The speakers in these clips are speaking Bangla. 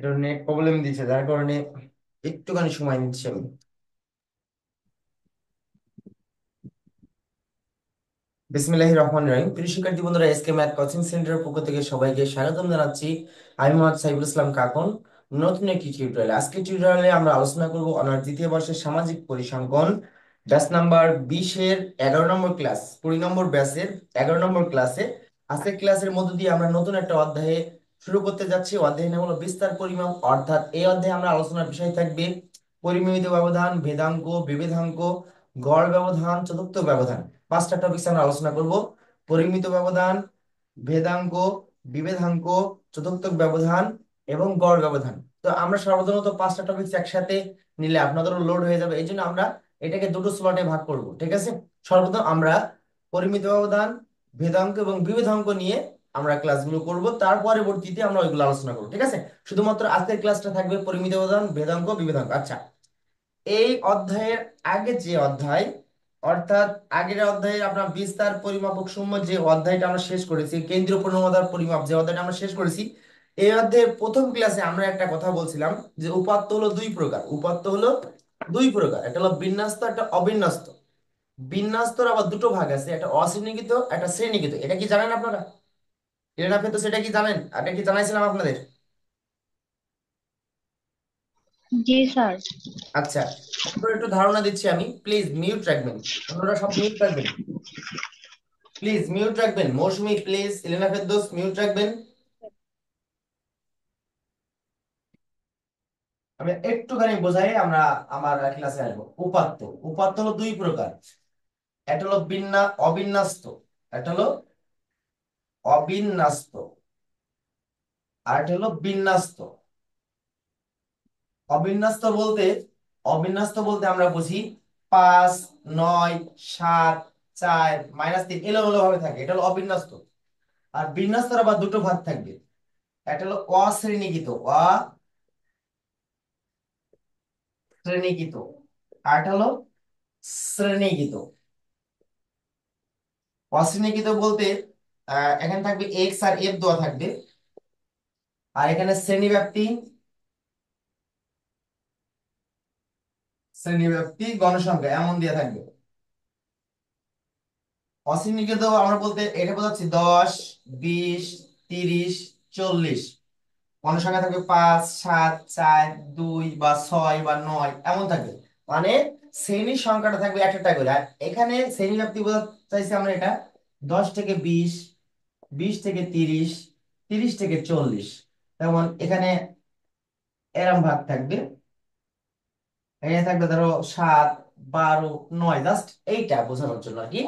একটু নেট প্রবলেম দিচ্ছে, যার কারণে একটুখানি সময় নিচ্ছে আমি। বিসমিল্লাহির রহমানির রহিম। প্রিয় শিক্ষার্থী বন্ধুরা, এসকে ম্যাথ কোচিং সেন্টারের পক্ষ থেকে সবাইকে স্বাগতম জানাচ্ছি। আমি মোহাম্মদ সাইফুল ইসলাম কাকন। নতুন একটি টিউটোরিয়াল, আজকে টিউটোরিয়ালে আমরা আলোচনা করব অনার্স দ্বিতীয় বর্ষের সামাজিক পরিসংখ্যান ব্যাচ নাম্বার 20-এর 11 নম্বর ক্লাস, 20 নম্বর ব্যাচের 11 নম্বর ক্লাসে। আজকের ক্লাসের মধ্য দিয়ে আমরা নতুন একটা অধ্যায়ে শুরু করতে যাচ্ছি। অধ্যায়ের নাম হলো বিস্তার পরিমাপ। অর্থাৎ এই অধ্যায়ে আমরা আলোচনার বিষয় থাকবে পরিমিত ব্যবধান, ভেদাঙ্ক, বিভেদাঙ্ক, গড় ব্যবধান, চতুর্থ ব্যবধান। 5টা টপিকস আমরা আলোচনা করব: পরিমিত ব্যবধান, ভেদাঙ্ক, বিভেদাঙ্ক, চতুর্থক ব্যবধান এবং গড় ব্যবধান। তো আমরা সর্বপ্রথমত 5টা টপিকস একসাথে নিলে আপনাদেরও লোড হয়ে যাবে, এই জন্য আমরা এটাকে দুটো স্লটে ভাগ করব, ঠিক আছে? সর্বপ্রথম আমরা পরিমিত ব্যবধান, ভেদাঙ্ক এবং বিভেদাঙ্ক নিয়ে আমরা ক্লাসগুলো করব, তার পরবর্তীতে আমরা ওইগুলো আলোচনা করব, ঠিক আছে? শুধুমাত্র আজকের ক্লাসটা থাকবে পরিমিত ব্যবধান, ভেদাঙ্ক, বিভেদাঙ্ক। আচ্ছা, এই অধ্যায়ের আগে যে অধ্যায়, অর্থাৎ আগের অধ্যায়ে আপনার বিস্তার পরিমাপক সমূহ যে অধ্যায়টা আমরা শেষ করেছি, কেন্দ্রীয় পূর্ণমাত্রার পরিমাপ যে অধ্যায়টা আমরা শেষ করেছি, এই অধ্যায়ের প্রথম ক্লাসে আমরা একটা কথা বলছিলাম যে উপাত্ত হলো দুই প্রকার। উপাত্ত হলো দুই প্রকার, একটা হলো বিন্যস্ত, একটা অবিন্যস্ত। বিন্যস্তর আবার দুটো ভাগ আছে, একটা অশ্রেণীকৃত, একটা শ্রেণীকৃত। এটা কি জানেন আপনারা? এটা আপনি তো সেটা কি জানেন? এটা কি জানাইছিলাম আপনাদের? জি স্যার। আচ্ছা, তারপর একটু ধারণা দিচ্ছি আমি, প্লিজ মিউট রাখবেন। আপনারা সব মিউট রাখবেন, প্লিজ মিউট রাখবেন। মৌসুমী প্লিজ, ইলেনা ফেরদৌস মিউট রাখবেন। আমি একটুখানি বোঝাই, আমরা আমার ক্লাসে আসবো। উপাত্ত, উপাত্ত হলো দুই প্রকার। একটা হলো অবিন্যস্ত, একটা হলো অবিন্যস্ত, আর একটা হলো বিন্যস্ত। অবিন্যস্ত বলতে, অবিন্যস্ত বলতে আমরা বুঝি 5, 9, 7, 4, -3 এলোমেলো ভাবে থাকে, এটা হলো অবিন্যস্ত। আর বিন্যস্তর আবার দুটো ভাগ থাকবে, একটা হলো অশ্রেণীকৃত, অশ্রেণীকৃত, আর একটা হলো শ্রেণীকৃত। অশ্রেণীকৃত বলতে এখানে থাকবে এক্স আর এফ দেওয়া থাকবে, আর এখানে শ্রেণীব্যাপ্তি, শ্রেণীব্যাপ্তি গণসংখ্যা এমন দিয়ে থাকবে। অশ্রেণীকৃত আমরা বলতে এটা বোঝাচ্ছি 10, 20, 30, 40। গণসংখ্যা থাকবে 5, 7, 4, 2 বা 6 বা 9 এমন থাকবে। মানে শ্রেণীর সংখ্যাটা থাকবে একটা করে। আর এখানে শ্রেণীব্যাপ্তি বোঝাতে চাইছি আমরা এটা 10 থেকে 20, 20 থেকে 30, 30 থেকে 40। যেমন এখানে এরম ভাগ থাকবে, এখানে থাকবে ধরো 7, 12, 9, জাস্ট এইটা বোঝানোর জন্য আর কি।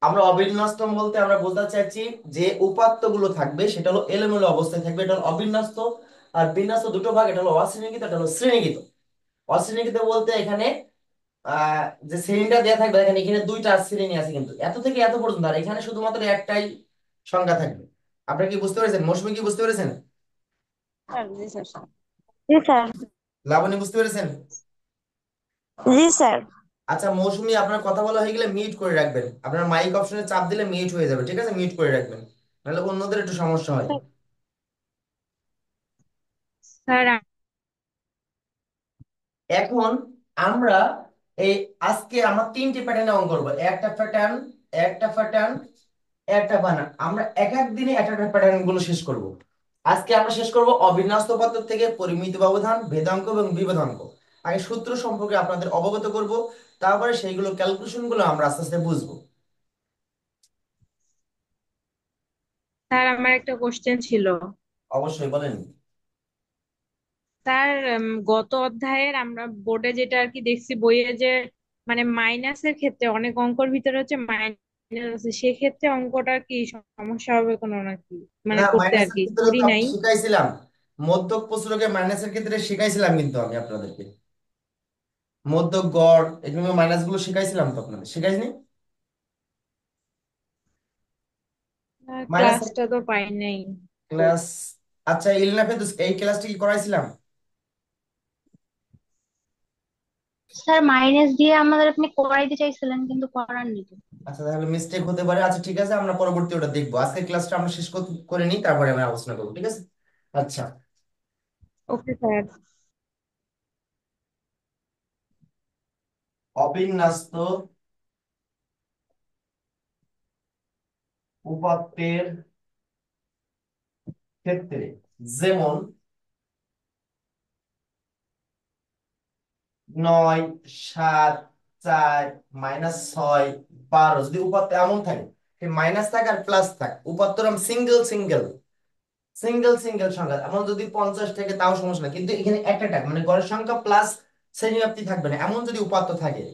আমরা অবিন্যস্ত বলতে আমরা বলতে চাইছি যে উপাত্ত গুলো থাকবে সেটা হলো এলোমেলো অবস্থায় থাকবে, এটা হলো অবিন্যস্ত। আর বিন্যস্ত দুটো ভাগ, এটা হলো অশ্রেণীকৃত, এটা হলো শ্রেণীকৃত। অশ্রেণীকৃত বলতে এখানে আহ যে শ্রেণীটা দেওয়া থাকবে, এখানে এখানে দুইটা শ্রেণী আছে, কিন্তু এত থেকে এত পর্যন্ত, আর এখানে শুধুমাত্র একটাই সংখ্যা থাকবে। আপনারা কি বুঝতে পেরেছেন? মৌসুমী কি বুঝতে পেরেছেন? স্যার জি স্যার। জি স্যার। লাবণী বুঝতে পেরেছেন? জি স্যার। আচ্ছা মৌসুমী, আপনার কথা বলা হয়ে গেলে মিউট করে রাখবেন। আপনার মাইক অপশনে চাপ দিলে মিউট হয়ে যাবে, ঠিক আছে? মিউট করে রাখবেন, নাহলে অন্যদের একটু সমস্যা হয়। স্যার এখন আমরা এই আজকে আমরা 3টি প্যাটার্নে অঙ্ক করবো। একটা প্যাটার্ন, একটা প্যাটার্ন, একটা প্যাটার্ন। আমরা এক এক দিনে একটা একটা প্যাটার্ন গুলো শেষ করব। আজকে আমরা শেষ করব অবিন্যস্ত পদ্ধতি থেকে পরিমিত ব্যবধান, ভেদাঙ্ক এবং বিভেদাঙ্ক। আগে সূত্র সম্পর্কে আপনাদের অবগত করব, তারপরে সেইগুলো ক্যালকুলেশন গুলো আমরা আস্তে আস্তে বুঝবো। স্যার আমার একটা কোশ্চেন ছিল। অবশ্যই বলেন। স্যার গত অধ্যায়ের আমরা বোর্ডে যেটা আর কি দেখছি বইয়ে যে মানে মাইনাসের ক্ষেত্রে অনেক অঙ্কর ভিতরে হচ্ছে মাইনাস আছে, সেক্ষেত্রে অঙ্কটা কি সমস্যা হবে কোনো নাকি, মানে না, করতে আর মাইনাসের কি ক্ষেত্রে করি তো আমি নাই। শিখাইছিলাম। মধ্যক প্রচুরকে মাইনাসের ক্ষেত্রে শিখাইছিলাম কিন্তু আমি আপনাদেরকে। মধ্যক, গড়, এগুলো মাইনাস গুলো শিখাইছিলাম তো আপনাদের, শিখাইনি? মাইনাস ক্লাসটা তো পাই নাই। ক্লাস, আচ্ছা ইলিনা ফেরদৌস, এই ক্লাসটা কি করাইছিলাম? স্যার মাইনাস দিয়ে আমাদের আপনি করাইতে চাইছিলেন কিন্তু করাননি তো। আচ্ছা তাহলে মিস্টেক হতে পারে। আচ্ছা ঠিক আছে, আমরা পরবর্তী ওটা দেখবো। আজকের ক্লাসটা আমরা শেষ করে নিই, তারপরে আমরা আলোচনা করবো, ঠিক আছে? আচ্ছা, ওকে স্যার। অবিন্যস্ত উপাত্তের ক্ষেত্রে, যেমন 9, 7, 4, -6, 12, যদি উপাত্ত এমন থাকে, মাইনাস থাক আর প্লাস থাক, উপাত্তর সিঙ্গেল সিঙ্গেল সিঙ্গেল সিঙ্গেল সংখ্যা, এমন যদি 50 থেকে তাও সমস্যা না, কিন্তু এখানে একটা মানে গড়ের সংখ্যা প্লাস শ্রেণীব্যাপ্তি থাকবে না, এমন যদি উপাত্ত থাকে,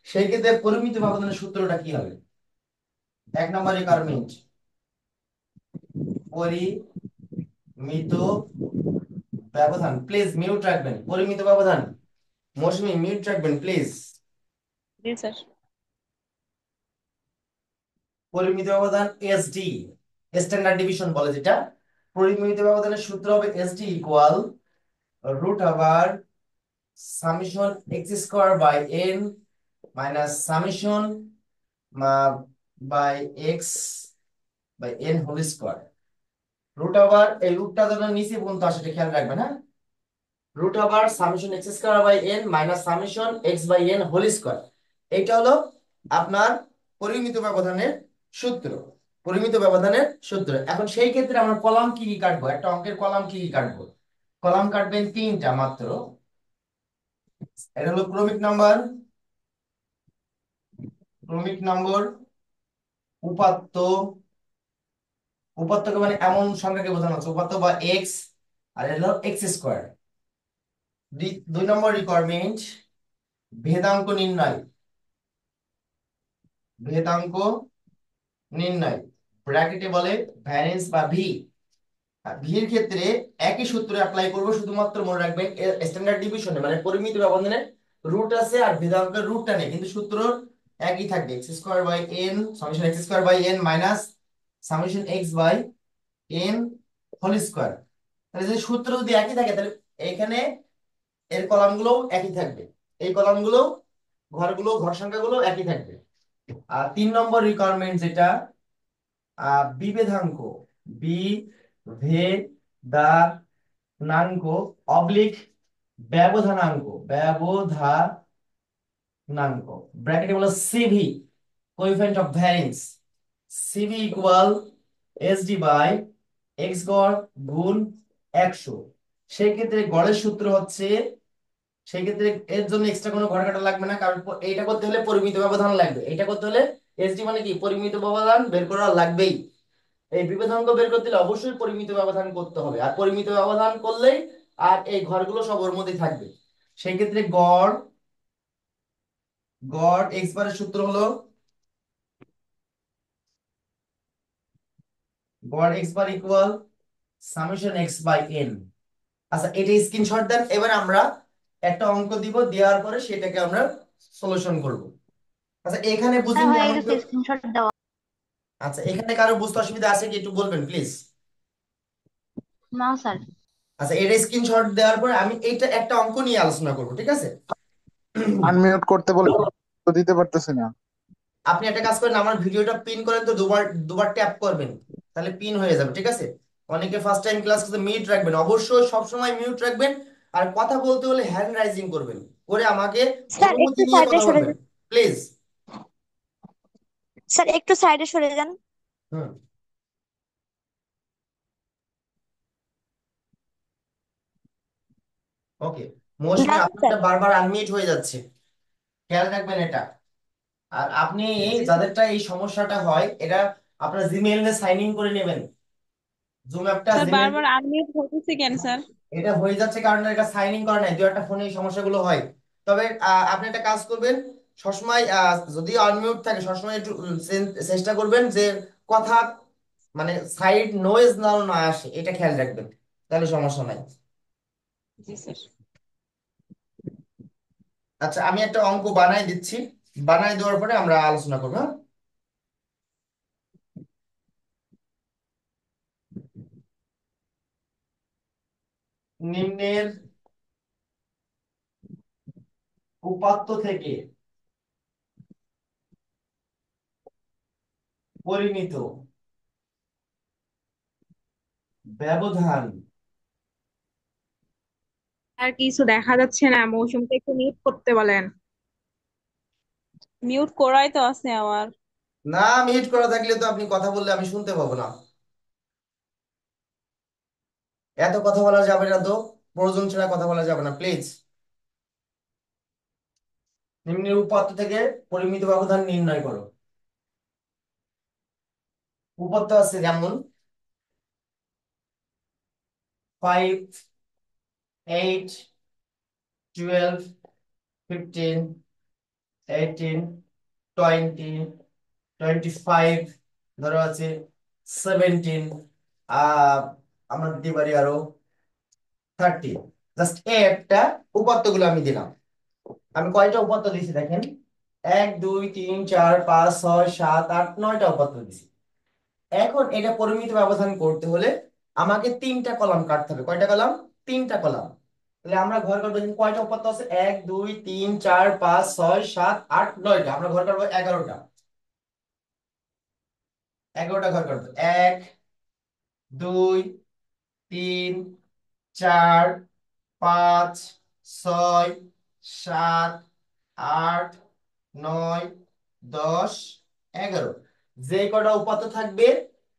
সেই ক্ষেত্রে পরিমিত ব্যবধানের সূত্রটা কি হবে? 1 নম্বর রিকোয়ারমেন্ট, পরিমিত ব্যবধান, প্লিজ মিউট রাখবেন, পরিমিত ব্যবধান, মৌসুমী মিউট রাখবেন প্লিজ। G sir. পরিমিত ব্যবধান এসডি, স্ট্যান্ডার্ড ডিভিশন বলে যেটা, পরিমিত ব্যবধানের সূত্র হবে SD equal root over summation x square by N minus summation by X by N whole square. Root over, এই রুটটা যেন নিচে পর্যন্ত আসে, এটা খেয়াল রাখবেন, হ্যাঁ। Root over summation x square by N minus summation x by N whole square, এইটা হলো আপনার পরিমিত ব্যবধানের সূত্র। পরিমিত ব্যবধানের সূত্র, এখন সেই ক্ষেত্রে আমরা কলাম কি কি কাটবো, একটা অঙ্কের কলাম কি কি কাটবো? কলাম কাটবেন 3টা মাত্র। এটা হলো ক্রমিক নাম্বার, ক্রমিক নম্বর, উপাত্ত, উপাত্তকে মানে এমন সংখ্যাকে বোঝানো হচ্ছে, উপাত্ত বা এক্স, আর এটা হলো এক্স স্কোয়ার। 2 নম্বর রিকোয়ারমেন্ট, ভেদাঙ্ক নির্ণয়, ভেদাঙ্ক নির্ণয়, ব্র্যাকেটে বলে ভ্যারিয়েন্স বা ভি। ভি এর ক্ষেত্রে একই সূত্র অ্যাপ্লাই করব, শুধুমাত্র মনে রাখবেন স্ট্যান্ডার্ড ডিভিশনে মানে পরিমিত ব্যবধানে রুট আছে আর ভেদাঙ্কের রুটটা নেই, কিন্তু সূত্র একই থাকবে, X square by N summation x square by N minus summation x by N whole square. তাহলে যদি সূত্র যদি একই থাকে, তাহলে এখানে এর কলামগুলো একই থাকবে, এই কলামগুলো, ঘরগুলো, ঘর সংখ্যাগুলো একই থাকবে। আর 3 নম্বর রিকোয়ারমেন্ট যেটা, বিভেদাঙ্ক, বিভেদানাঙ্ক অবলিক ব্যবধানাঙ্ক, ব্যবধানাঙ্ক, ব্র্যাকেটে বলো CV, coefficient of variance, CV equal SD by X গড় গুণ 100। সেই ক্ষেত্রে গড়ের সূত্র হচ্ছে, সেই ক্ষেত্রে এর জন্য এক্সট্রা কোনো ঘর কাটা লাগবে না, কারণ এইটা করতে হলে পরিমিত ব্যবধান লাগবে, এইটা করতে হলে এসডি মানে কি পরিমিত ব্যবধান বের করা লাগবেই। এই বিভেদাঙ্ক বের করতে হলে অবশ্যই পরিমিত ব্যবধান করতে হবে, আর পরিমিত ব্যবধান করলেই আর এই ঘরগুলো সব ওর মধ্যে থাকবে। সেই ক্ষেত্রে গড়, গড় এক্স বারের সূত্র হলো, গড় X bar equal summation x by N. আচ্ছা, এটা স্ক্রিনশট দেন, এবার আমরা একটা অঙ্ক দিব, দেওয়ার পরে সেটাকে আমরা সলিউশন করব। আচ্ছা এখানে স্যার বুঝেননি হয়ে এমন গেছে কেউ? স্ক্রিনশট দেওয়া। আচ্ছা এখানে কারো বুঝতে অসুবিধা আছে কি, একটু বলবেন প্লিজ। না স্যার। আচ্ছা এটা স্ক্রিনশট দেওয়ার পরে আমি এইটা একটা অঙ্ক নিয়ে আলোচনা করব, ঠিক আছে? আনমিউট করতে বলে তো দিতে পারতেছি না। আপনি একটা কাজ করেন, আমার ভিডিওটা পিন করেন তো, দুবার দুবার ট্যাপ করবেন, তাহলে পিন হয়ে যাবে, ঠিক আছে? অনেকে ফার্স্ট টাইম ক্লাস করতে মিউট রাখবেন, অবশ্যই সব সময় মিউট রাখবেন। আর কথা বলতে হলে হ্যান্ড রাইজিং করবেন, করে আমাকে স্যার অনুমতি একটু নিয়ে সাইডে কথা সরে বলবেন, যান। প্লিজ। স্যার একটু সাইডে সরে যান। হুম, ওকে। মৌসুমী যান স্যার। আপনারটা বারবার আনমিউট হয়ে যাচ্ছে, খেয়াল রাখবেন এটা। আর আপনি জি স্যার। যাদেরটা এই সমস্যাটা হয়, এটা আপনার জিমেইল এ সাইন ইন করে নেবেন, জুম অ্যাপটা স্যার জিমেইল। বারবার আনমিউট হতেছে কেন স্যার? এটা হয়ে যাচ্ছে কারণ এটা সাইন ইন করা নাই, দু একটা ফোনে এই সমস্যাগুলো হয়। তবে আপনি একটা কাজ করবেন, সবসময় যদি আনমিউট থাকে সবসময় একটু চেষ্টা করবেন যে কথা মানে সাইড নয়েজ না না আসে, এটা খেয়াল রাখবেন, তাহলে সমস্যা নাই। জি স্যার। আচ্ছা আমি একটা অঙ্ক বানাই দিচ্ছি, বানাই দেওয়ার পরে আমরা আলোচনা করবো, হ্যাঁ? নিম্নের উপাত্ত থেকে পরিমিত ব্যবধান আর কিছু দেখা যাচ্ছে না, মৌসুমকে একটু মিউট করতে বলেন। মিউট করাই তো আছে আমার। না, মিউট করা থাকলে তো আপনি কথা বললে আমি শুনতে পাবো না। এত কথা বলা যাবে না তো, প্রয়োজন ছাড়া কথা বলা যাবে না প্লিজ। নিম্নের উপাত্ত থেকে পরিমিত ব্যবধান নির্ণয় করো। উপাত্ত আছে যেমন 5, 8, 12, 15, 18, 20, 25, ধরো আছে 17, আহ আমরা দিতে পারি আরো 30। জাস্ট এই একটা উপাত্ত গুলো আমি দিলাম। আমি কয়টা উপাত্ত দিয়েছি দেখেন, 1 2 3 4 5 6 7 8 9টা উপাত্ত দিয়েছি। এখন এটা পরিমিত ব্যবধান করতে হলে আমাকে 3টা কলাম কাটতে হবে। কয়টা কলাম? 3টা কলাম। তাহলে আমরা ঘর কাটবো, এখানে কয়টা উপাত্ত আছে? 1 2 3 4 5 6 7 8 9টা। আমরা ঘর কাটবো 11টা। 11টা ঘর কাটবো। 1 2 3 4 5 6 7 8 9 10 11। যে কটা উপাত্ত থাকবে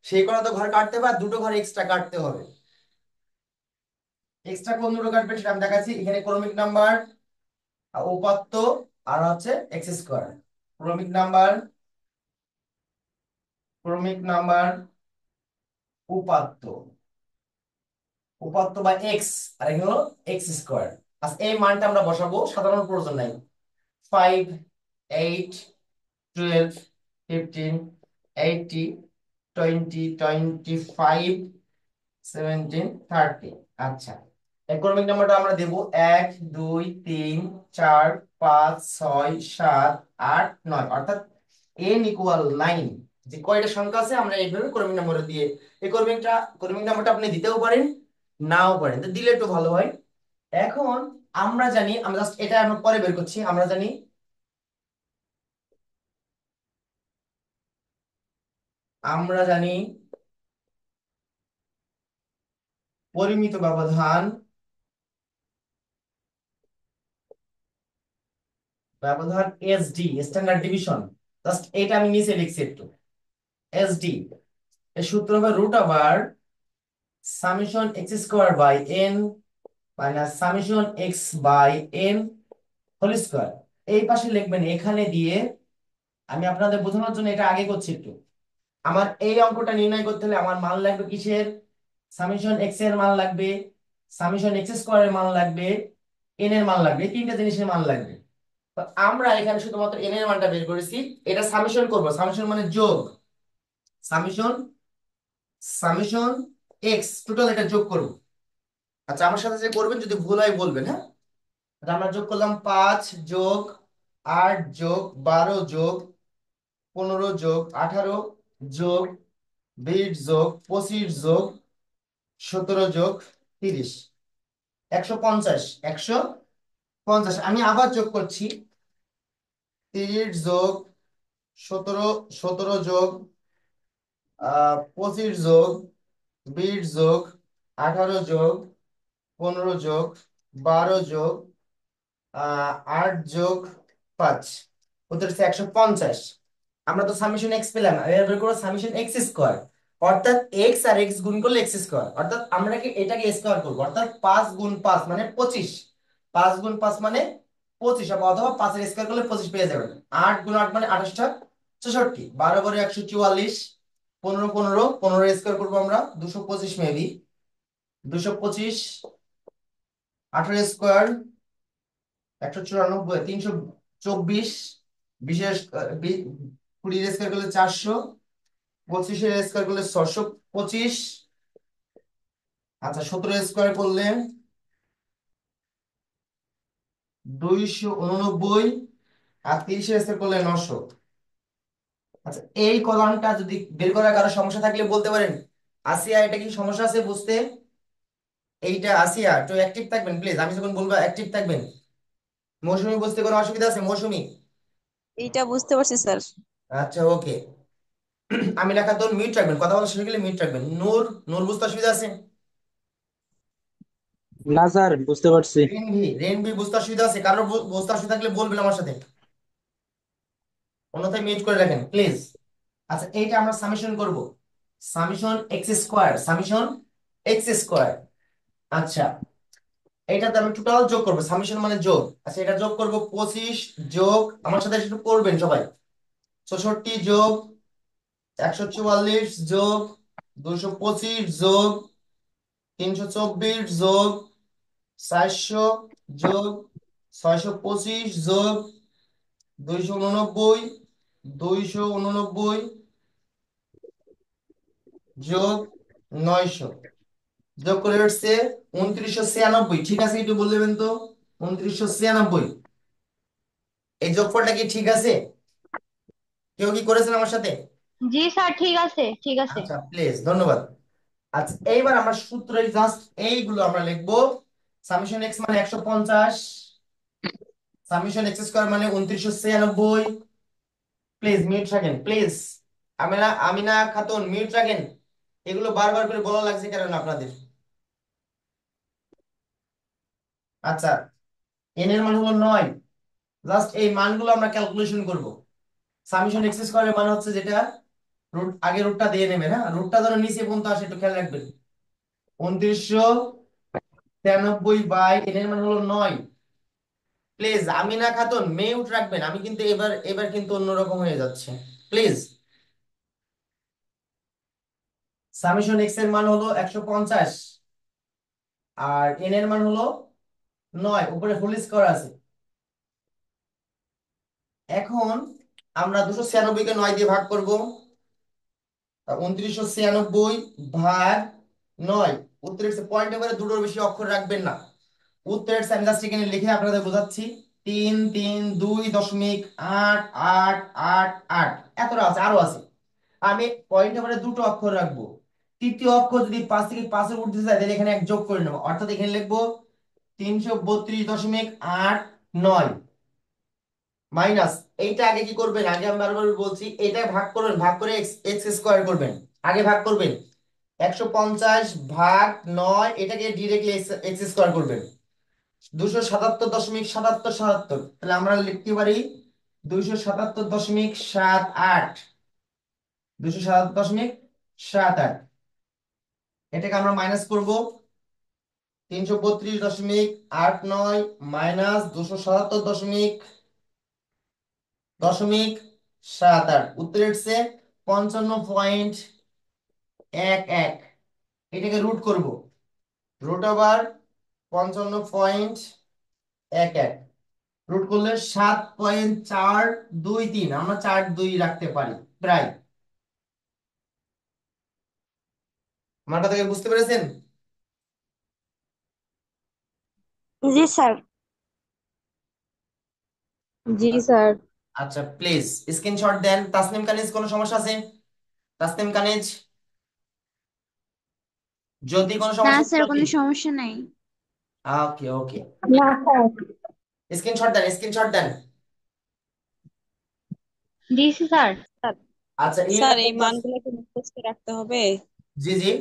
সেই কটা তো ঘর কাটতে হবে, আর দুটো ঘর এক্সট্রা কাটতে হবে। এক্সট্রা কোন দুটো কাটবে সেটা আমি দেখাচ্ছি। এখানে ক্রমিক নাম্বার, উপাত্ত, আর হচ্ছে এক্স স্কোয়ার। ক্রমিক নাম্বার, ক্রমিক নাম্বার, উপাত্ত, উপাত্ত বা এক্স, আর এখানে হলো এক্স স্কোয়ার। আচ্ছা, এই মানটা আমরা বসাবো, সাধারণ প্রয়োজন নাই। 5, 8, 12, 15, 80, 20, 25, 17, 30। আচ্ছা, ক্রমিক নাম্বারটা আমরা দেব 1 2 3 4 5 6 7 8 9, অর্থাৎ n = 9। যে কয়টা সংখ্যা আছে আমরা এইভাবে ক্রমিক নাম্বার দিয়ে, এই ক্রমিক নাম্বারটা আপনি দিতেও পারেন, নাও পারেন, তো দিলে একটু ভালো হয়। এখন আমরা জানি, আমরা জাস্ট এটা আমরা পরে বের করছি, আমরা জানি, আমরা জানি পরিমিত ব্যবধান, ব্যবধান এসডি, স্ট্যান্ডার্ড ডিভিশন। জাস্ট এটা আমি নিচে লিখছি একটু, এসডি এর সূত্র হবে summation x square by N minus summation x by N whole square. এই পাশে লিখবেন এখানে দিয়ে। আমি আপনাদের বোঝানোর জন্য এটা আগে করছি একটু। আমার এই অঙ্কটা নির্ণয় করতে হলে আমার মান লাগবে কিসের? সামেশন এক্স এর মান লাগবে, সামেশন এক্স স্কোয়ার এর মান লাগবে, এন এর মান লাগবে, এই তিনটা জিনিসের মান লাগবে। তো আমরা এখানে শুধুমাত্র এন এর মানটা বের করেছি। এটা সামেশন করব, সামেশন মানে যোগ, সামেশন, সামেশন এক্স টোটাল এটা যোগ করব। আচ্ছা, আমার সাথে যে করবেন, যদি ভুল হয় বলবেন, হ্যাঁ। তাহলে আমরা যোগ করলাম 5 যোগ 8 যোগ 12 যোগ 15 যোগ 18 যোগ 20 যোগ 25 যোগ 17 যোগ 30, 150। 150 আমি আবার যোগ করছি, 30 যোগ 17, 17 যোগ 25 যোগ 20 যোগ 18 যোগ 15 যোগ 12 যোগ 8 যোগ 5, উত্তর হচ্ছে 150। আমরা তো সামেশন এক্স পেলাম, এবার বের করবো সামেশন এক্স স্কোয়ার। অর্থাৎ এক্স আর এক্স গুণ করলে এক্স স্কোয়ার, অর্থাৎ আমরা কি এটাকে স্কোয়ার করবো, অর্থাৎ 5 গুণ 5 মানে 25। 5 গুণ 5 মানে 25, অথবা 5 এর স্কোয়ার করলে 25 পেয়ে যাবেন। 8 গুণ 8 মানে 28টা 64, 12 করে 144, 15 15, 15 স্কোয়ার করবো আমরা 225 মেবি, 225, 18 স্কোয়ার 194, 324, বিশেষ 20 স্কোয়ার করলে 400, 25 স্কোয়ার করলে 625। আচ্ছা, 17 স্কোয়ার করলে 289, আর 30 স্কোয়ার করলে 900। আচ্ছা, এই কলামটা যদি বের করার কারো সমস্যা থাকলে বলতে পারেন। আসিয়া, এটা কি সমস্যা আছে বুঝতে? এইটা আসিয়া একটু অ্যাক্টিভ থাকবেন প্লিজ, আমি যখন বলবো অ্যাক্টিভ থাকবেন। মৌসুমী, বুঝতে কোনো অসুবিধা আছে মৌসুমী? এইটা বুঝতে পারছি স্যার। আচ্ছা, ওকে। আমি লেখা তোর মিউট রাখবেন, কথা বলা শেষ হয়ে গেলে মিউট রাখবেন। নূর, নূর বুঝতে অসুবিধা আছে? না স্যার, বুঝতে পারছি। রেনভি বুঝতে অসুবিধা আছে? কারোর বুঝতে অসুবিধা থাকলে বলবেন আমার সাথে, অন্যথায় মিউট করে রাখেন প্লিজ। আচ্ছা, এইটা আমরা সামেশন করব, summation x square, summation x square. আচ্ছা, এইটাতে আমি টোটাল যোগ করবো, সামেশন মানে যোগ। আচ্ছা, এটা যোগ করব 25 যোগ, আমার সাথে একটু করবেন সবাই, 64 যোগ 144 যোগ 225 যোগ 324 যোগ 400 যোগ 625 যোগ 289, 289 যোগ 900, যোগ করে হচ্ছে 2996। ঠিক আছে, একটু বলে দেবেন তো, 2996, এই যোগফলটা কি ঠিক আছে? কেউ কি করেছেন আমার সাথে? জি স্যার, ঠিক আছে ঠিক আছে। আচ্ছা প্লিজ, ধন্যবাদ। আচ্ছা, এইবার আমরা সূত্রে জাস্ট এইগুলো আমরা লিখবো। সামেশন এক্স মানে 150, সামেশন এক্স স্কোয়ার মানে 2996। প্লিজ মিউট রাখেন প্লিজ, আমিনা আমিনা খাতুন মিউট রাখেন। এগুলো বারবার করে বলা লাগছে কারণ আপনাদের। আচ্ছা, এন এর মান হলো 9, জাস্ট এই মানগুলো আমরা ক্যালকুলেশন করব। সামেশন এক্স স্কোয়ারের মান হচ্ছে যেটা রুট, আগে রুটটা দিয়ে নেবেন, হ্যাঁ রুটটা ধরো নিচে পর্যন্ত আসে, একটু খেয়াল রাখবেন। 2996 বাই এন এর মান হলো 9। প্লিজ আমিনা খাতুন মিউট রাখবেন, আমি কিন্তু এবার এবার কিন্তু অন্যরকম হয়ে যাচ্ছে, প্লিজ। সামেশন এক্স এর মান হলো 150, আর এন এর মান হলো 9, উপরে হোল স্কয়ার আছে। এখন আমরা 296 কে 9 দিয়ে ভাগ করব, 2996 ভাগ 9। উত্তরের পয়েন্ট এবারে দুটোর বেশি অক্ষর রাখবেন না। উত্তরের আমি জাস্ট এখানে লিখে আপনাদের বোঝাচ্ছি, 3 3 2.8888, এতটা আছে, আরো আছে। আমি পয়েন্ট এবারে দুটো অক্ষর রাখবো। তৃতীয় অক্ষর যদি 5 থেকে 5-এর উঠতে চাই তাহলে এখানে এক যোগ করে নেবো, অর্থাৎ এখানে লিখবো 332.89 মাইনাস। এইটা আগে কি করবেন, আগে আমি বারবার বলছি, এটা ভাগ করবেন, ভাগ করে এক্স এক্স স্কোয়ার করবেন। আগে ভাগ করবেন 150 ভাগ 9, এটাকে ডিরেক্টলি এক্স স্কোয়ার করবেন। 277.7777, তাহলে আমরা লিখতে পারি 277.78, 277.78। এটাকে আমরা মাইনাস করব, 332.89 মাইনাস 277.78, উত্তর এসছে 55.11। এটাকে রুট করব, রুট ওভার 55.11, রুট করলে 7.423, আমরা 42 রাখতে পারি প্রায়। আমার কথা কি বুঝতে পেরেছেন? জি স্যার। জি স্যার। আচ্ছা প্লিজ স্ক্রিনশট দেন। তাসনিম কানিজ, কোনো সমস্যা আছে? তাসনিম কানিজ, যদি কোনো না সমস্যা স্যার, থাকে। কোনো সমস্যা নাই। ওকে ওকে, না স্যার। স্ক্রিনশট দেন, স্ক্রিনশট দেন। দিয়েছি স্যার। আচ্ছা, স্যার ইলেভেন এই ক্লাস। মানগুলো কি মুখস্থ রাখতে হবে? জি জি,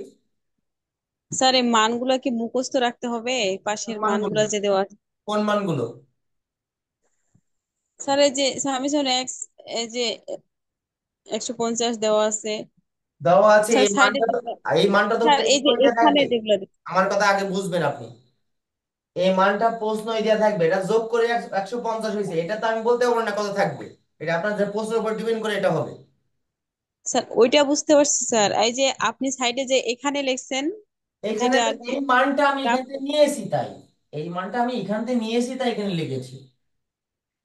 স্যার এই মানগুলো কি মুখস্থ রাখতে হবে? কোন পাশের মানগুলো? মানগুলো যে দেওয়া আছে। কোন মানগুলো? স্যার এই যে সামেশন এক্স, এই যে 150 দেওয়া আছে। দেওয়া আছে, স্যার এই সাইডে মানটা তো, যেগুলো, এই মানটা তো স্যার এই প্রশ্ন যে দেওয়া এখানে থাকবে। যেগুলো আমার কথা আগে বুঝবেন আপনি, এই মানটা প্রশ্ন দেওয়া থাকবে, এটা যোগ করে 150 হয়েছে, এটা তো আমি বলতে পারবো না কত থাকবে, এটা আপনার যে প্রশ্নের উপর ডিপেন্ড করে এটা হবে। স্যার ওইটা বুঝতে পারছি স্যার, এই যে আপনি সাইডে যে এখানে লিখছেন, এখানে যেটা তো আর কি। এই মানটা আমি এখান কাপ- থেকে নিয়ে এসেছি তাই, এই মানটা আমি এখান থেকে নিয়ে এসেছি তাই এখানে লিখেছি।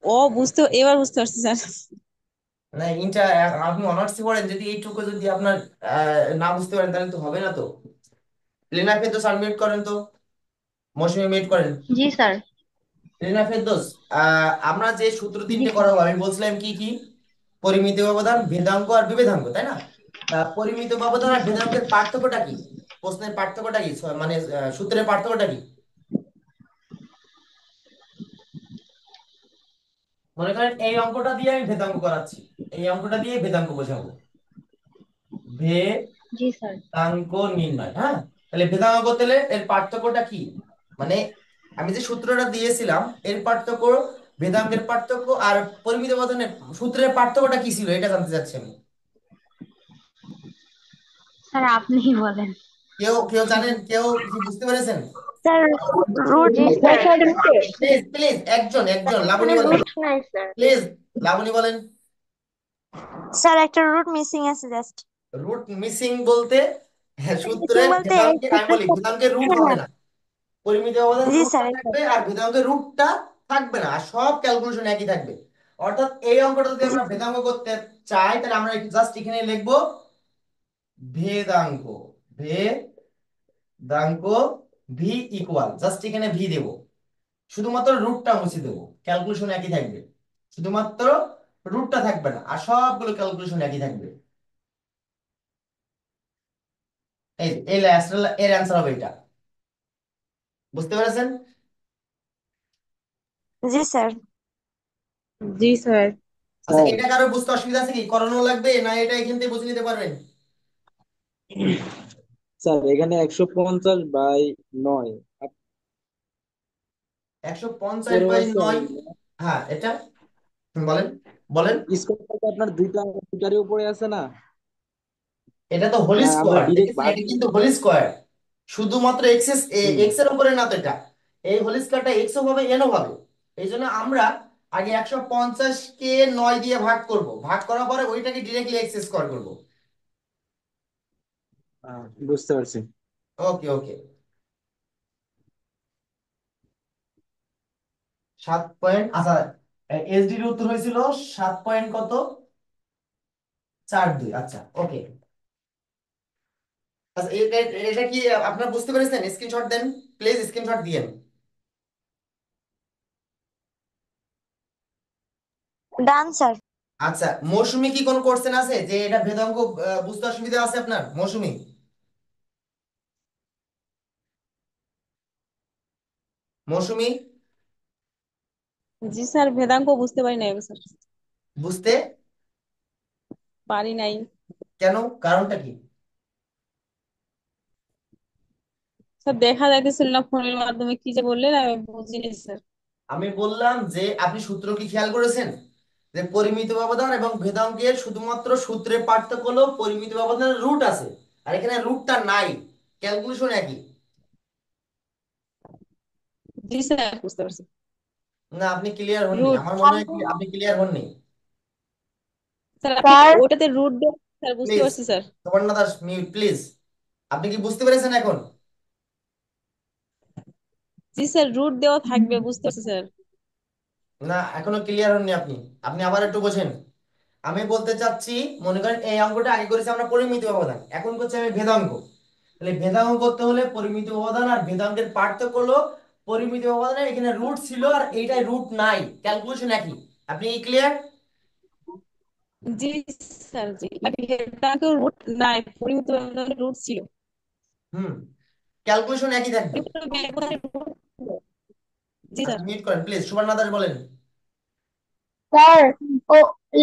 ও বুঝতে, এবার বুঝতে পারছি স্যার। না ইন্টার, আপনি অনার্স পড়েন, যদি এইটুকু যদি আপনার না বুঝতে পারেন তাহলে তো হবে না তো। লেনা ফেরদৌস সাবমিট করেন তো, মৌসুমী মিট করেন। জি স্যার। লেনা ফেরদৌস, আমরা যে সূত্র জি তিনটে স্যার। করাবো আমি বলছিলাম কি কি, পরিমিত ব্যবধান, ভেদাঙ্ক আর বিভেদাঙ্ক, তাই না? পরিমিত ব্যবধান জি আর স্যার। ভেদাঙ্কের পার্থক্যটা কি? প্রশ্নের পার্থক্যটা কি, মানে সূত্রের পার্থক্যটা কি? মনে করেন এই অঙ্কটা দিয়ে আমি ভেদাঙ্ক করাচ্ছি, এই অঙ্কটা দিয়ে ভেদাঙ্ক বোঝাবো, জি স্যার। ভেদাঙ্ক নির্ণয়, হ্যাঁ। তাহলে ভেদাঙ্ক করতে হলে এর পার্থক্যটা কি? মানে আমি যে সূত্রটা দিয়েছিলাম এর পার্থক্য, ভেদাঙ্কের পার্থক্য আর পরিমিত ব্যবধানের সূত্রের পার্থক্যটা কি ছিল এটা জানতে চাচ্ছি আমি। স্যার আপনিই বলেন। কেউ কেউ জানেন, কেউ কি বুঝতে পেরেছেন? স্যার রুট জি স্যার। প্লিজ প্লিজ, একজন একজন, লাবণী এখানে বলেন। রুট নাই স্যার। প্লিজ, লাবণী বলেন। স্যার একটা রুট মিসিং আছে জাস্ট। রুট মিসিং বলতে? হ্যাঁ, সূত্রে মিসিং বলতে ভেদাঙ্কে আমি বলি ভেদাঙ্কের রুট হবে না, পরিমিত ব্যবধান জি রুটটা স্যার। থাকবে আর ভেদাঙ্কের রুটটা থাকবে না, আর সব ক্যালকুলেশন একই থাকবে। অর্থাৎ এই অঙ্কটা যদি আমরা ভেদাঙ্ক করতে চাই তাহলে আমরা জাস্ট এখানে লিখবো ভেদাঙ্ক, ভেদাঙ্ক ভি ইকুয়াল, জাস্ট এখানে ভি দেব, শুধুমাত্র রুটটা মুছে দেবো, ক্যালকুলেশন একই থাকবে, শুধুমাত্র রুটটা থাকবে না আর সবগুলো ক্যালকুলেশন একই থাকবে। এই এর অ্যান্সার হবে এটা। বুঝতে পেরেছেন? জি স্যার। জি স্যার। আচ্ছা, স্যার এটা কারো বুঝতে অসুবিধা আছে কি, করানো লাগবে না এটা এখান থেকে বুঝে নিতে পারবেন? স্যার এখানে 150/9 একশো পঞ্চাশ উপরেও বাই আছে নয় হ্যাঁ এটা, বলেন বলেন। স্কোয়ারটা আপনার দুইটারই উপরে আছে না? এটা তো হোল হ্যাঁ, আমরা স্কোয়ার, ডিরেক্ট দেখেছেন ভাগ এটা দিই। কিন্তু হোল স্কোয়ার, শুধুমাত্র এক্স হুম। এক্স এর উপরে না তো এটা, এই হোল স্কোয়ারটা এক্স ও হবে এনও হবে। এই জন্য আমরা আগে 150 কে 9 দিয়ে ভাগ করব, ভাগ করার পরে ওইটাকে ডিরেক্টলি এক্স স্কোয়ার করব। বুঝতে পারছি। ওকে ওকে। 7 পয়েন্ট, আচ্ছা, এসডির উত্তর হয়েছিল 7 পয়েন্ট কত, 42। আচ্ছা ওকে। আচ্ছা এটা এটা কি আপনারা বুঝতে পেরেছেন? স্ক্রিনশট দেন, প্লিজ স্ক্রিনশট দিয়েন। Done sir. আচ্ছা, মৌসুমী কি কোনো কোশ্চেন আছে যে এটা ভেদাঙ্ক বুঝতে অসুবিধা আছে আপনার? মৌসুমী, মৌসুমী জি স্যার, ভেদাঙ্ক বুঝতে পারি নাই স্যার। বুঝতে পারি নাই। কেন, কারণটা কি? স্যার দেখা যাইতেছিল না ফোনের মাধ্যমে, কি যে বললেন আমি বুঝিনি স্যার। আমি বললাম যে আপনি সূত্র কি খেয়াল করেছেন যে পরিমিত ব্যবধান এবং ভেদাঙ্কের শুধুমাত্র সূত্রের পার্থক্য হলো পরিমিত ব্যবধানের রুট আছে আর এখানে রুটটা নাই, ক্যালকুলেশন একই। জি স্যার, বুঝতে পারছি। না, আপনি ক্লিয়ার হননি, রুট। আমার মনে হয় কি আপনি ক্লিয়ার হননি। স্যার আপনি স্যার ওটাতে রুট দেন, স্যার বুঝতে প্লিজ, পারছি স্যার। সুবর্ণ দাস মিউট প্লিজ। আপনি কি বুঝতে পেরেছেন এখন? জি স্যার, রুট দেওয়া থাকবে, বুঝতে পারছি স্যার। না, এখনো ক্লিয়ার হননি আপনি, আপনি আবার একটু বোঝেন। আমি বলতে চাচ্ছি, মনে করেন এই অঙ্কটা আগে করেছি আমরা পরিমিত ব্যবধান, এখন করছি আমি ভেদাঙ্ক। তাহলে ভেদাঙ্ক করতে হলে পরিমিত ব্যবধান আর ভেদাঙ্কের পার্থক্য হলো পরিমিত ব্যবধানের এখানে রুট ছিল আর এইটাই রুট নাই, ক্যালকুলেশন একই। আপনি ক্লিয়ার? জি স্যার, জি ভেদাঙ্ক রুট নাই, পরিমিত ব্যবধানে রুট ছিল। হুম, ক্যালকুলেশন একই থাকবে। পরিমিত ব্যবধানে root ছিল। জি আচ্ছা স্যার। মিউট করেন প্লিজ, সুবর্ণ দাস বলেন। স্যার ও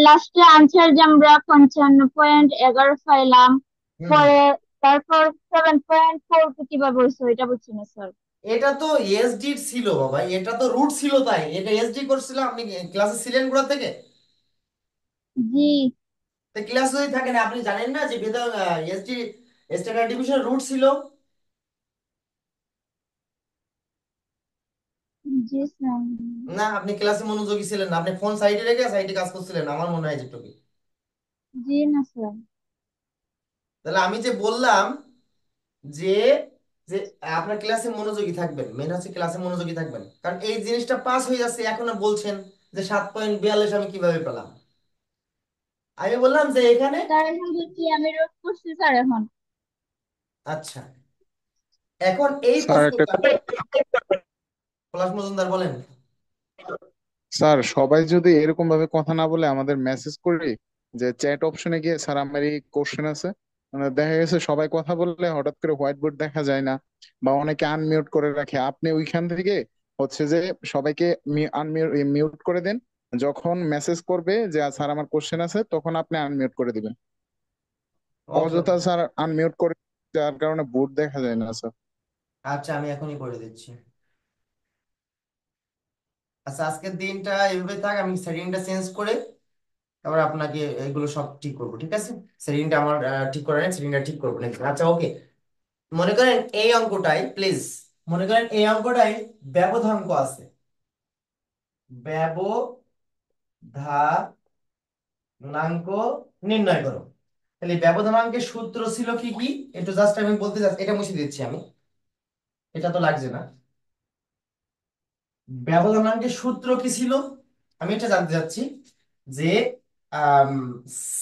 লাস্টে আনসার যে আমরা 55.11 পাইলাম, হুম হুম। পরে তারপর 7.4 কিভাবে হয়েছে এটা বুঝছি না স্যার। এটা তো এসডি ছিল বাবা, এটা তো রুট ছিল, তাই এটা এসডি করছিলাম। আপনি ক্লাসে ছিলেন কোথা থেকে? জি। তো ক্লাস যদি থাকে না, আপনি জানেন না যে ভেদা এসডি স্ট্যান্ডার্ড ডিভিশন রুট ছিল? জি স্যার। না, আপনি ক্লাসে মনোযোগী ছিলেন না, আপনি ফোন সাইডে রেখে সাইডে কাজ করছিলেন আমার মনে হয় যেটুকু। জি না স্যার। তাহলে আমি যে বললাম যে যে আপনার ক্লাসে মনোযোগী থাকবেন, মেন হচ্ছে ক্লাসে মনোযোগী থাকবেন, কারণ এই জিনিসটা পাস হয়ে যাচ্ছে এখনো বলছেন যে 7.42 আমি কিভাবে পেলাম। আমি বললাম যে এখানে স্যার এখন কি আমি রোড করছি স্যার এখন? আচ্ছা, এখন এই স্যার একটা প্রশ্নটা পলাশ মজুমদার বলেন। স্যার সবাই যদি এরকম ভাবে কথা না বলে আমাদের মেসেজ করি যে চ্যাট অপশনে গিয়ে স্যার আমার এই কোশ্চেন আছে, মানে দেখা গেছে সবাই কথা বললে হঠাৎ করে হোয়াইট বোর্ড দেখা যায় না, বা অনেকে আনমিউট করে রাখে, আপনি ওইখান থেকে হচ্ছে যে সবাইকে আনমিউট মিউট করে দেন, যখন মেসেজ করবে যে স্যার আমার কোশ্চেন আছে তখন আপনি আনমিউট করে দিবেন। ওকে অযথা ওকে। স্যার আনমিউট করে যার কারণে বোর্ড দেখা যায় না স্যার। আচ্ছা, আমি এখনই করে দিচ্ছি। আচ্ছা, আজকের দিনটা এইভাবে থাক, আমি সেটিংটা চেঞ্জ করে তারপর আপনাকে এগুলো সব ঠিক করবো, ঠিক আছে? সেটিংটা আমার ঠিক করে নেই, সেটিংটা ঠিক করবো নাকি? আচ্ছা, ওকে। মনে করেন এই অঙ্কটাই, প্লিজ মনে করেন এই অঙ্কটাই ব্যবধানাঙ্ক আছে, ব্যবধানাঙ্ক নির্ণয় করো। তাহলে এই ব্যবধানাঙ্কের সূত্র ছিল কি কি? একটু জাস্ট আমি বলতে চাচ্ছি, এটা মুছে দিচ্ছি আমি, এটা তো লাগছে না। ব্যবধানাঙ্কের সূত্র কি ছিল আমি এটা জানতে চাচ্ছি, যে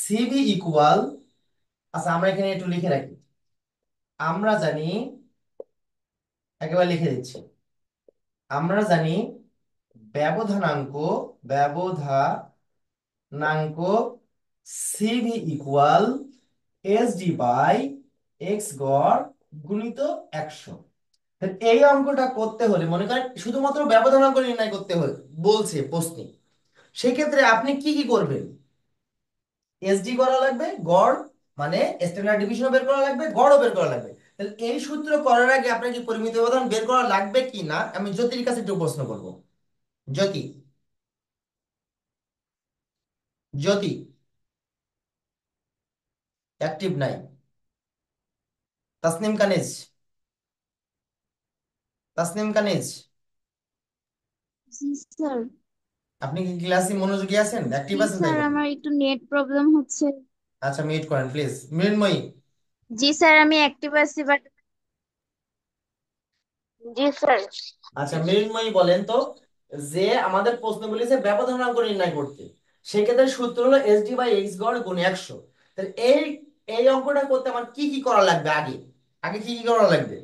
সিবি ইকুয়াল, আচ্ছা আমরা এখানে একটু লিখে রাখি, আমরা জানি, একেবারে লিখে দিচ্ছি, আমরা জানি ব্যবধানাঙ্ক ব্যবধানাঙ্ক CV equal S D by X গড় গুণিত 100। এই অঙ্কটা করতে হলে মনে করেন শুধুমাত্র ব্যবধানাঙ্ক নির্ণয় করতে হলে বলছে প্রশ্নে, সেক্ষেত্রে আপনি কি কি করবেন? এসডি করা লাগবে, গড় মানে স্ট্যান্ডার্ড ডিভিশন বের করা লাগবে, গড়ও বের করা লাগবে। তাহলে এই সূত্র করার আগে আপনার কি পরিমিত ব্যবধান বের করা লাগবে কি না, আমি জ্যোতির কাছে একটু প্রশ্ন করবো। জ্যোতি, জ্যোতি অ্যাক্টিভ নাই। তাসনিম কানিজ, তাসনিম কানিজ, জি স্যার। আপনি কি ক্লাসে মনোযোগী আছেন, অ্যাক্টিভ জি আছেন তাই স্যার, বলুন? আমার একটু নেট প্রবলেম হচ্ছে। আচ্ছা, মিউট করেন প্লিজ। মৃন্ময়ী, জি স্যার, আমি অ্যাক্টিভ আছি বাট। G sir. আচ্ছা মৃন্ময়ী বলেন তো, যে আমাদের প্রশ্ন বলেছে ব্যবধানাঙ্ক নির্ণয় করতে, সেক্ষেত্রে সূত্র হলো এস ডি বাই এক্স গড় গুণ 100। তাহলে এই এই অঙ্কটা করতে আমার কি কি করা লাগবে আগে? আগে কি কি করা লাগবে?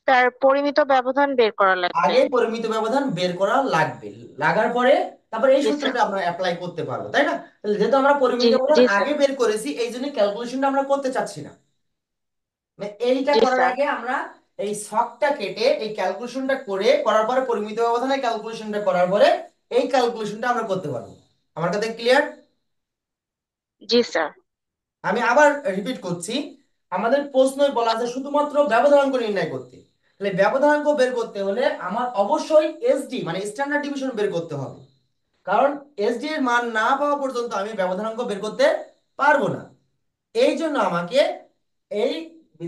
তার পরিমিত ব্যবধান বের করা লাগবে। আগে পরিমিত ব্যবধান বের করা লাগবে, লাগার পরে তারপর এই জি স্যার। সূত্রটা আমরা অ্যাপ্লাই করতে পারবো, তাই না? তাহলে যেহেতু আমরা জি পরিমিত ব্যবধান জি স্যার। আগে বের করেছি, এই জন্য ক্যালকুলেশনটা আমরা করতে চাচ্ছি না। মানে এইটা জি করার স্যার। আগে আমরা এই ছকটা কেটে এই ক্যালকুলেশনটা করে করার পরে পরিমিত ব্যবধানে ক্যালকুলেশনটা করার পরে এই ক্যালকুলেশনটা আমরা করতে পারবো। আমার কথা ক্লিয়ার? জি স্যার। আমি আবার রিপিট করছি, আমাদের প্রশ্নই বলা আছে শুধুমাত্র ব্যবধানাঙ্ক নির্ণয় করতে। তাহলে ব্যবধানাঙ্ক বের করতে হলে আমার অবশ্যই এসডি মানে স্ট্যান্ডার্ড ডিভিশন বের করতে হবে, কারণ এসডি এর মান না পাওয়া পর্যন্ত আমি ব্যবধানাঙ্ক বের করতে পারবো না। এই জন্য আমাকে এই,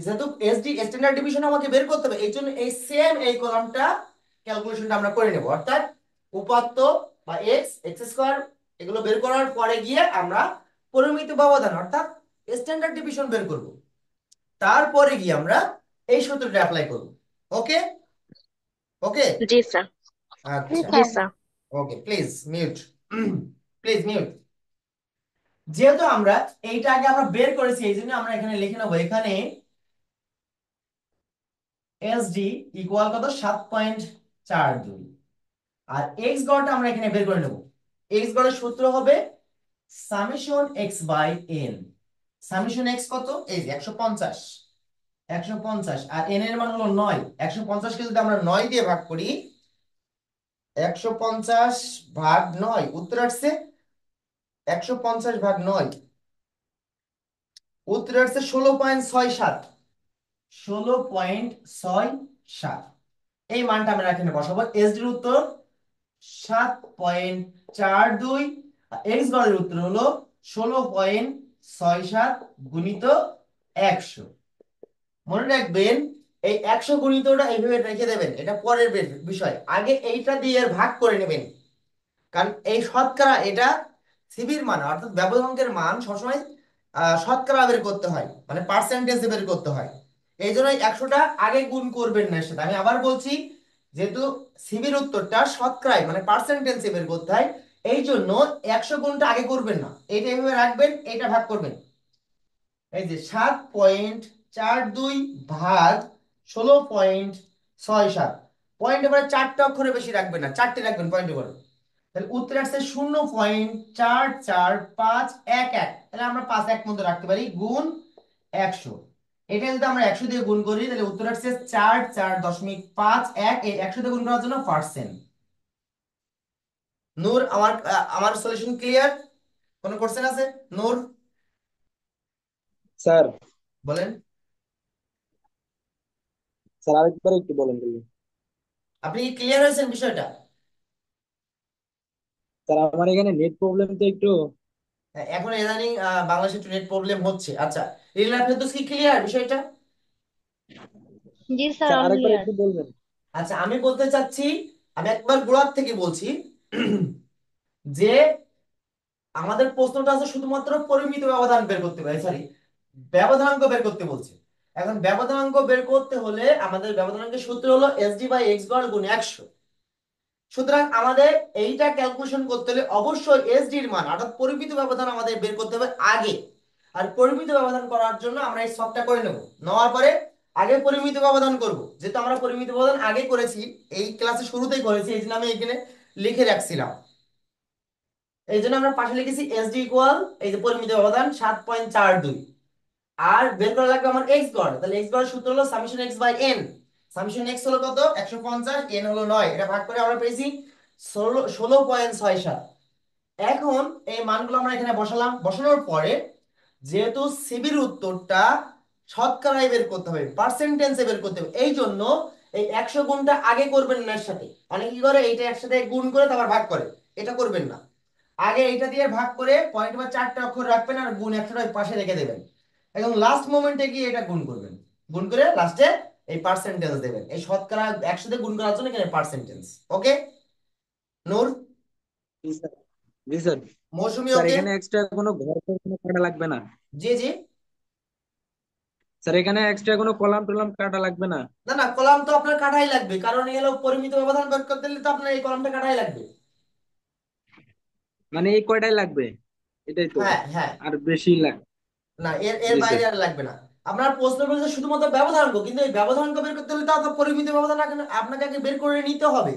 যেহেতু এসডি স্ট্যান্ডার্ড ডিভিশন আমাকে বের করতে হবে, এই জন্য এই সেম এই কলামটা ক্যালকুলেশনটা আমরা করে নেব, অর্থাৎ উপাত্ত বা এক্স এক্স স্কোয়ার এগুলো বের করার পরে গিয়ে আমরা পরিমিত ব্যবধান অর্থাৎ স্ট্যান্ডার্ড ডিভিশন বের করব, তারপরে গিয়ে আমরা এই সূত্রটা অ্যাপ্লাই করব। ওকে, ওকে, জি স্যার। জি আচ্ছা, sir. Okay, please mute, please mute. যেহেতু আমরা এইটা আগে আমরা বের করেছি, এই জন্য আমরা এখানে লিখে নেবো, এখানে এসডি ইকুয়াল কত 7.42, আর এক্স গড়টা আমরা এখানে বের করে নেব। এক্স গড়ের সূত্র হবে summation x by N. Summation x কত? এই যে 150, 150, আর এন এর মান হলো 9। 150 কে যদি আমরা 9 দিয়ে ভাগ করি, 150 ভাগ 9 উত্তর আসছে 150 ভাগ 9 উত্তর আসছে 16.67, 16.67। এই মানটা আমরা এখানে বসাবো। এসডির উত্তর 7.42, এক্স গড়ের উত্তর হলো 16.67 গুণিত 100। মনে রাখবেন এই 100 গুণিতটা এইভাবে রেখে দেবেন, এটা পরের বিষয়, আগে এইটা দিয়ে ভাগ করে নেবেন। কারণ এই শতকরা এটা সিবির মান অর্থাৎ ব্যবধানাঙ্কের মান সবসময় শতকরা বের করতে হয়, মানে পার্সেন্টেজ বের করতে হয়। এই জন্য 100টা আগে গুণ করবেন না, সেটা আমি আবার বলছি, যেহেতু সিবির উত্তরটা শতকরায় মানে পার্সেন্টেজে বের করতে হয়, এই জন্য 100 গুণটা আগে করবেন না, এইটা এভাবে রাখবেন, এইটা ভাগ করবেন। এই যে 7.42 ভাগ 16.67, পয়েন্ট এবারে 4টা অক্ষরে বেশি রাখবেন না, 4টে রাখবেন পয়েন্ট করে। তাহলে উত্তর আসছে 0.4451, তাহলে আমরা 5 মধ্যে রাখতে পারি গুণ 100। এটা যদি আমরা 100 দিয়ে গুণ করি তাহলে উত্তর আসছে 44.51, এই 100 দিয়ে গুণ করার জন্য পার্সেন্ট। নূর, আমার সলিউশন ক্লিয়ার? কোনো কোশ্চেন আছে নূর? স্যার, বলেন। স্যার আরেকবার একটু বলেন বলুন। আপনি কি ক্লিয়ার হয়েছেন বিষয়টা? স্যার আমার এখানে নেট প্রবলেম তো একটু। হ্যাঁ, এখন ইদানিং বাংলাদেশে একটু নেট প্রবলেম হচ্ছে। আচ্ছা, রিনা ফেরদৌস কি ক্লিয়ার বিষয়টা? জি স্যার, স্যার অল আরেকবার ক্লিয়ার। একটু বলবেন? আচ্ছা, আমি বলতে চাচ্ছি, আমি একবার গোড়ার থেকে বলছি যে আমাদের প্রশ্নটা আছে শুধুমাত্র পরিমিত ব্যবধান বের করতে পারে, সরি, ব্যবধানাঙ্ক বের করতে বলছে। এখন ব্যবধানাঙ্ক বের করতে হলে আমাদের ব্যবধানাঙ্কের সূত্র হলো এসডি বাই এক্স বার গুণ 100। সুতরাং আমাদের এইটা ক্যালকুলেশন করতে হলে অবশ্যই এসডি এর মান অর্থাৎ পরিমিত ব্যবধান আমাদের বের করতে হবে আগে। আর পরিমিত ব্যবধান করার জন্য আমরা এই সবটা করে নেব, নেওয়ার পরে আগে পরিমিত ব্যবধান করব। যেহেতু আমরা পরিমিত ব্যবধান আগে করেছি, এই ক্লাসে শুরুতেই করেছি, এই জন্য আমি এখানে লিখে রাখছিলাম। এই জন্য আমরা পাশে লিখেছি এসডি ইকুয়াল এই যে পরিমিত ব্যবধান 7.42। আর বের করা লাগবে আমার এক্স গড়, তাহলে এক্স গড়ের সূত্র হলো summation x by N. Summation x হলো কত? 150, এন হলো 9, এটা ভাগ করে আমরা পেয়েছি 16.67। এখন এই মানগুলো আমরা এখানে বসালাম, বসানোর পরে যেহেতু সিবির উত্তরটা শতকরায় বের করতে হবে, পার্সেন্টেজে বের করতে হবে, এই জন্য এই 100 গুণটা আগে করবেন না এর সাথে। অনেকে কি করে এইটা একসাথে গুণ করে তারপর ভাগ করে, এটা করবেন না। আগে এইটা দিয়ে ভাগ করে পয়েন্ট বা 4টা অক্ষর রাখবেন আর গুণ 100টা ওই পাশে রেখে দেবেন। এবং লাস্ট মোমেন্টে গিয়ে এটা গুণ করবেন, গুণ করে লাস্টে এই পার্সেন্টেজ দেবেন। এই শতকরা 100 দিয়ে গুণ করার জন্য এখানে পার্সেন্টেজ। ওকে নূর? জি স্যার। জি স্যার। মৌসুমী স্যার ওকে? এখানে এক্সট্রা কোনো ঘর টর কোনো কাটা লাগবে না? জি জি। স্যার এখানে এক্সট্রা কোনো কলাম টলাম কাটা লাগবে না? না না, কলাম তো আপনার কাটাই লাগবে, কারণ এই হলো পরিমিত ব্যবধান বের করতে হলে তো আপনার এই কলামটা কাটাই লাগবে। মানে এই কয়টাই লাগবে, এটাই তো? হ্যাঁ হ্যাঁ। আর বেশি লাগ? না, এর এর জি বাইরে স্যার। আর লাগবে না। আপনার প্রশ্ন বলছে শুধুমাত্র ব্যবধানাঙ্ক, কিন্তু এই ব্যবধানাঙ্ক বের করতে হলে তো আপনার পরিমিত ব্যবধান আপনাকে আগে বের করে নিতে হবে।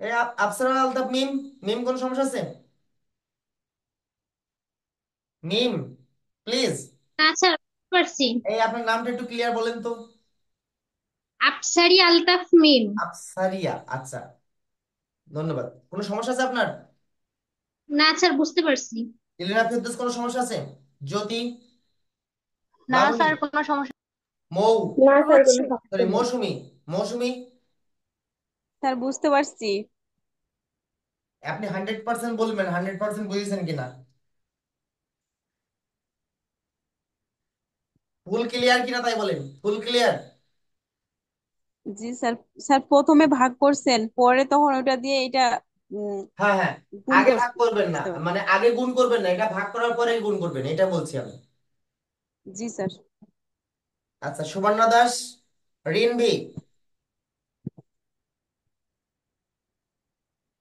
এই আফসার আলতাফ মিম, মিম কোন সমস্যা আছে? মিম, প্লিজ। না স্যার, বুঝতে পারছি। এই আপনার নামটা একটু ক্লিয়ার বলেন তো। আফসারি আলতাফ মিম। আফসারিয়া, আচ্ছা, ধন্যবাদ। কোনো সমস্যা আছে আপনার? না স্যার, বুঝতে পারছি। ইলিনা ফেরদৌস কোনো সমস্যা আছে? জ্যোতি, না লাবণী, স্যার, কোনো সমস্যা। মৌ, না স্যার, কোনো সমস্যা সরি নেই। মৌসুমী, মৌসুমী, স্যার বুঝতে পারছি। আপনি 100% বলবেন 100% বুঝেছেন কিনা। ফুল ক্লিয়ার কিনা তাই বলেন, ফুল ক্লিয়ার? জি স্যার। স্যার প্রথমে ভাগ করছেন, পরে তখন ওটা দিয়ে এটা উম, হ্যাঁ হ্যাঁ। গুণ আগে ভাগ করছেন, করবেন না, বুঝতে পারছি। মানে আগে গুণ করবেন না, এটা ভাগ করার পরে গুণ করবেন, এটা বলছি আমি। জি স্যার। আচ্ছা, সুবর্ণা দাস, রিনভি,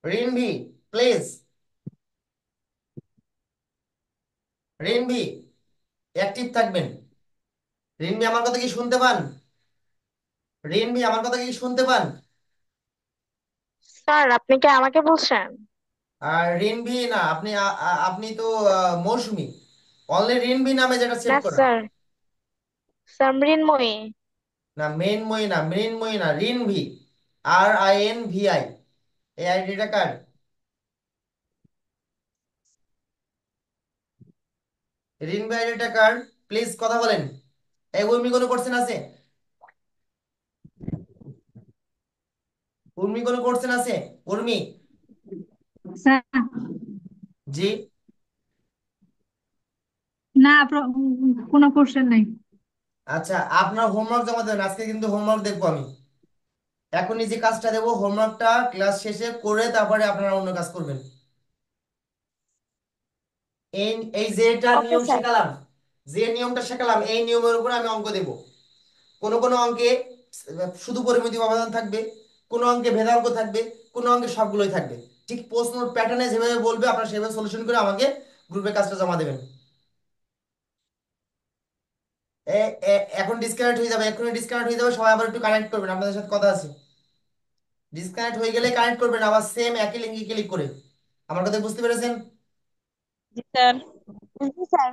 রিনভি প্লিজ, রিনভি অ্যাক্টিভ থাকবেন। রিনভি আমার কথা কি শুনতে পান? রিনভি আমার কথা কি শুনতে পান? স্যার, আপনি কি আমাকে বলছেন? আর রিনভি না, আপনি আপনি তো মৌসুমী, অনলি রিনভি নামে যেটা সেভ না করা। স্যার, স্যার মৃন্ময়ী। না মেনময়ী না, মৃন্ময়ী না, রিনভি, RINVI। এই আইডিটা কার? রিনভি আইডিটা কার? প্লিজ কথা বলেন। এই উর্মি কোনো কোশ্চেন আছে? উর্মি কোনো কোশ্চেন আছে? উর্মি? স্যার, জি। না কোনো কোশ্চেন নাই। আচ্ছা, আপনার হোমওয়ার্ক জমা দেবেন, আজকে কিন্তু হোমওয়ার্ক দেখবো আমি। এখনই যে কাজটা দেবো হোমওয়ার্কটা ক্লাস শেষে করে তারপরে আপনারা অন্য কাজ করবেন। এই এই যেটা ওকে নিয়ম স্যার। শেখালাম, যে নিয়মটা শেখালাম এই নিয়মের উপর আমি অঙ্ক দেব। কোনো কোনো অঙ্কে শুধু পরিমিতি ব্যবধান থাকবে, কোনো অঙ্কে ভেদাঙ্ক থাকবে, কোনো অঙ্কে সবগুলোই থাকবে। ঠিক প্রশ্ন প্যাটার্নে যেভাবে বলবে আপনারা সেভাবে সলিউশন করে আমাকে গ্রুপে কাজটা জমা দেবেন। এখন ডিসকানেক্ট হয়ে যাবে, এখনই ডিসকানেক্ট হয়ে যাবে, সবাই আবার একটু কানেক্ট করবেন, আপনাদের সাথে কথা আছে। ডিসকানেক্ট হয়ে গেলে কানেক্ট করবেন আবার সেম একই লিঙ্কে ক্লিক করে। আমার কথা বুঝতে পেরেছেন? জি স্যার। জি স্যার।